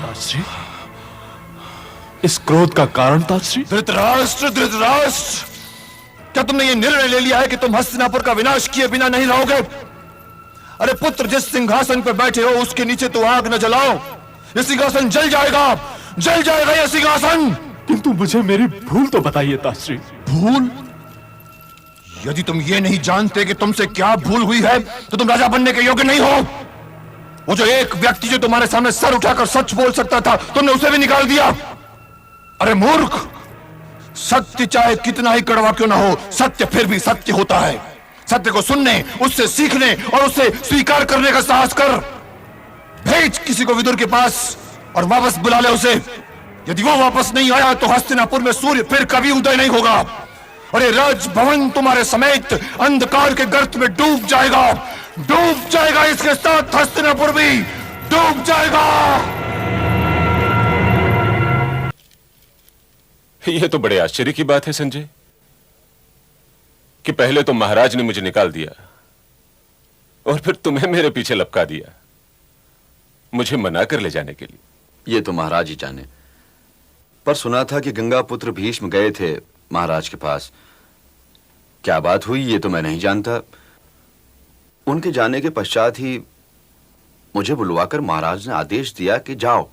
ताश्री, इस क्रोध का कारण ताश्री? धृतराष्ट्र, धृतराष्ट्र, क्या तुमने ये निर्णय ले लिया है कि तुम हस्तिनापुर का विनाश किए बिना नहीं रहोगे? अरे पुत्र, जिस सिंहासन पर बैठे हो उसके नीचे तो आग न जलाओ, ये सिंहासन जल जाएगा, जल जाएगा ये सिंहासन। किंतु मुझे मेरी भूल तो बताइए ताश्री। भूल? यदि तुम ये नहीं जानते कि तुमसे क्या भूल हुई है तो तुम राजा बनने के योग्य नहीं हो। वो जो एक व्यक्ति जो तुम्हारे सामने सर उठाकर सच बोल सकता था, तुमने उसे भी निकाल दिया। अरे मूर्ख, सत्य चाहे कितना ही कड़वा क्यों ना हो, सत्य फिर भी सत्य होता है। सत्य को सुनने, उससे सीखने और उसे स्वीकार करने का साहस कर। भेज किसी को विदुर के पास और वापस बुला ले उसे। यदि वो वापस नहीं आया तो हस्तिनापुर में सूर्य फिर कभी उदय नहीं होगा और ये राजभवन तुम्हारे समेत अंधकार के गर्त में डूब जाएगा, डूब जाएगा। इसके साथ हस्तिनापुर भी डूब जाएगा। यह तो बड़े आश्चर्य की बात है संजय कि पहले तो महाराज ने मुझे निकाल दिया और फिर तुम्हें मेरे पीछे लपका दिया, मुझे मना कर ले जाने के लिए। ये तो महाराज ही जाने, पर सुना था कि गंगा पुत्र भीष्म गए थे महाराज के पास। क्या बात हुई ये तो मैं नहीं जानता। उनके जाने के पश्चात ही मुझे बुलवाकर महाराज ने आदेश दिया कि जाओ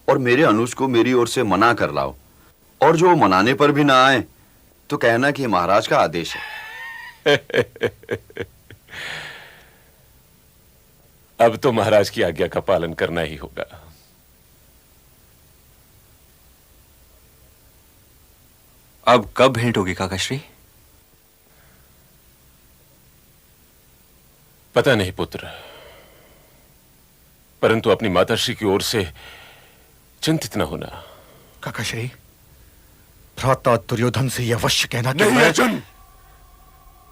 और मेरे अनुज को मेरी ओर से मना कर लाओ, और जो मनाने पर भी ना आए तो कहना कि महाराज का आदेश है। अब तो महाराज की आज्ञा का पालन करना ही होगा। अब कब भेंट होगी काकाश्री? पता नहीं पुत्र, परंतु अपनी माताश्री की ओर से चिंतित न होना। काकाश्री, भ्राता दुर्योधन से यह अवश्य कहना कि नहीं अर्जुन,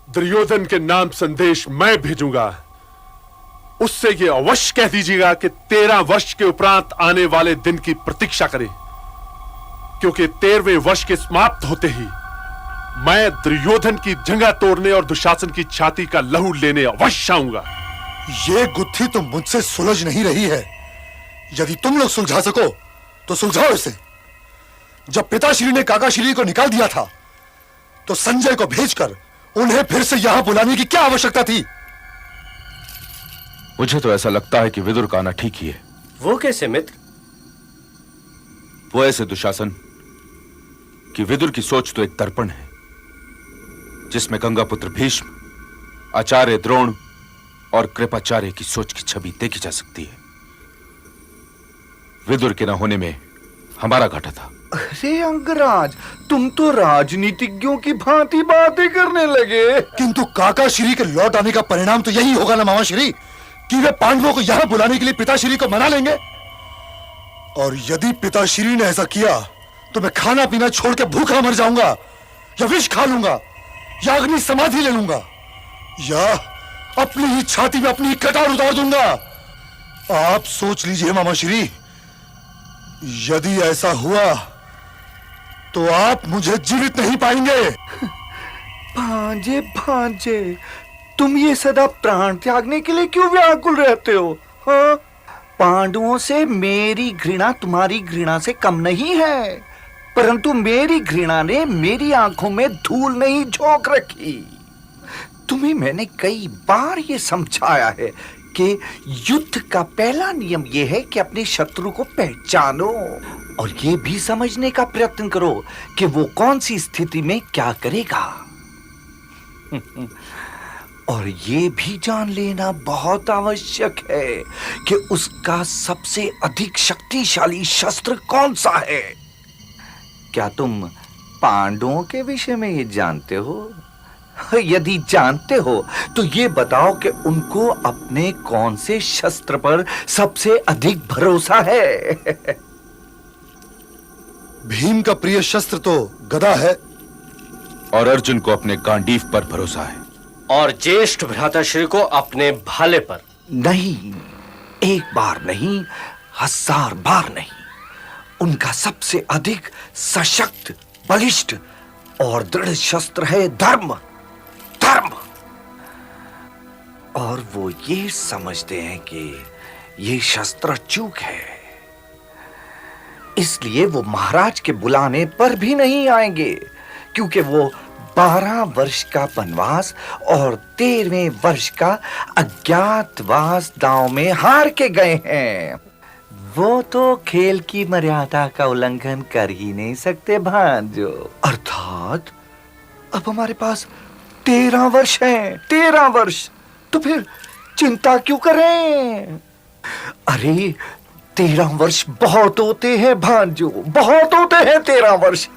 दुर्योधन के नाम संदेश मैं भेजूंगा। उससे यह अवश्य कह दीजिएगा कि 13 वर्ष के उपरांत आने वाले दिन की प्रतीक्षा करें, क्योंकि 13वें वर्ष के समाप्त होते ही मैं दुर्योधन की जंगा तोड़ने और दुशासन की छाती का लहू लेने अवश्य आऊंगा। ये गुत्थी तो मुझसे सुलझ नहीं रही है। यदि तुम लोग सुलझा सको तो सुलझाओ इसे। जब पिताश्री ने काकाश्री को निकाल दिया था तो संजय को भेजकर उन्हें फिर से यहां बुलाने की क्या आवश्यकता थी? मुझे तो ऐसा लगता है कि विदुर का आना ठीक ही है। वो कैसे मित्र? वो ऐसे दुशासन कि विदुर की सोच तो एक दर्पण है जिसमें गंगापुत्र भीष्म, आचार्य द्रोण और कृपाचार्य की सोच की छवि देखी जा सकती है। विदुर के न होने में हमारा घाटा था। अरे अंगराज, तुम तो राजनीतिज्ञों की भांति बातें करने लगे। किंतु काकाश्री के लौट आने का परिणाम तो यही होगा ना मामाश्री, कि वे पांडवों को यहां बुलाने के लिए पिताश्री को मना लेंगे। और यदि पिताश्री ने ऐसा किया तो मैं खाना पीना छोड़ के भूखा मर जाऊंगा, या विष खा लूंगा, या अग्नि समाधि ले लूंगा, या अपनी ही छाती में अपनी ही कटार उतार दूंगा। आप सोच लीजिए मामाश्री, यदि ऐसा हुआ तो आप मुझे जीवित नहीं पाएंगे। भांजे भांजे, तुम ये सदा प्राण त्यागने के लिए क्यों व्याकुल रहते हो? हाँ? पांडवों से मेरी घृणा तुम्हारी घृणा से कम नहीं है, परंतु मेरी घृणा ने मेरी आंखों में धूल नहीं झोंक रखी। तुम्हें मैंने कई बार ये समझाया है कि युद्ध का पहला नियम यह है कि अपने शत्रु को पहचानो और ये भी समझने का प्रयत्न करो कि वो कौन सी स्थिति में क्या करेगा। और ये भी जान लेना बहुत आवश्यक है कि उसका सबसे अधिक शक्तिशाली शस्त्र कौन सा है। क्या तुम पांडवों के विषय में ये जानते हो? यदि जानते हो तो ये बताओ कि उनको अपने कौन से शस्त्र पर सबसे अधिक भरोसा है? भीम का प्रिय शस्त्र तो गदा है, और अर्जुन को अपने गांडीव पर भरोसा है, और ज्येष्ठ भ्राताश्री को अपने भाले पर। नहीं, एक बार नहीं, 1000 बार नहीं। उनका सबसे अधिक सशक्त, बलिष्ठ और दृढ़ शस्त्र है धर्म। धर्म। और वो ये समझते हैं कि ये शस्त्र चूक है। इसलिए वो महाराज के बुलाने पर भी नहीं आएंगे, क्योंकि वो 12 वर्ष का वनवास और 13वें वर्ष का अज्ञातवास दांव में हार के गए हैं। वो तो खेल की मर्यादा का उल्लंघन कर ही नहीं सकते भांजो। अर्थात अब हमारे पास 13 वर्ष हैं, 13 वर्ष। तो फिर चिंता क्यों करें? अरे 13 वर्ष बहुत होते हैं भांजो, बहुत होते हैं 13 वर्ष।